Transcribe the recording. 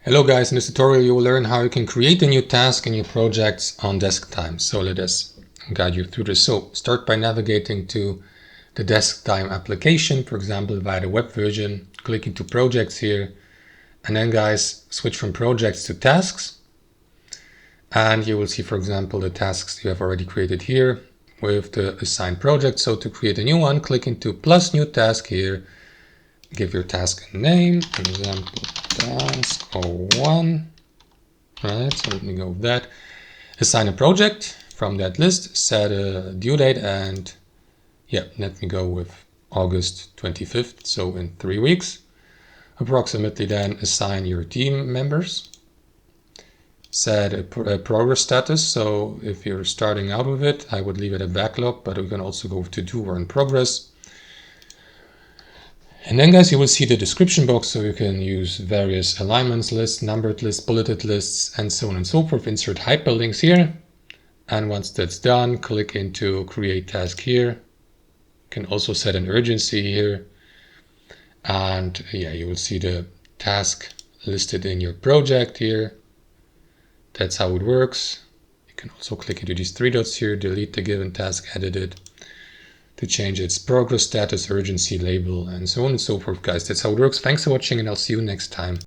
Hello guys, in this tutorial you will learn how you can create a new task in your projects on DeskTime. So let us guide you through this. So start by navigating to the DeskTime application, for example via the web version, click into projects here, and then guys switch from projects to tasks. And you will see, for example, the tasks you have already created here with the assigned project. So to create a new one, click into plus new task here, give your task a name, for example, task 01. Right, so let me go with that. Assign a project from that list, set a due date, and yeah, let me go with August 25th, so in 3 weeks. Approximately then assign your team members. Set a progress status, so if you're starting out with it, I would leave it a backlog, but we can also go to do or in progress. And then guys, you will see the description box, so you can use various alignments lists, numbered lists, bulleted lists, and so on and so forth. Insert hyperlinks here. And once that's done, click into create task here. You can also set an urgency here. And yeah, you will see the task listed in your project here. That's how it works. You can also click into these 3 dots here, delete the given task, edit it, to change its progress status, urgency label, and so on and so forth, guys. That's how it works. Thanks for watching, and I'll see you next time.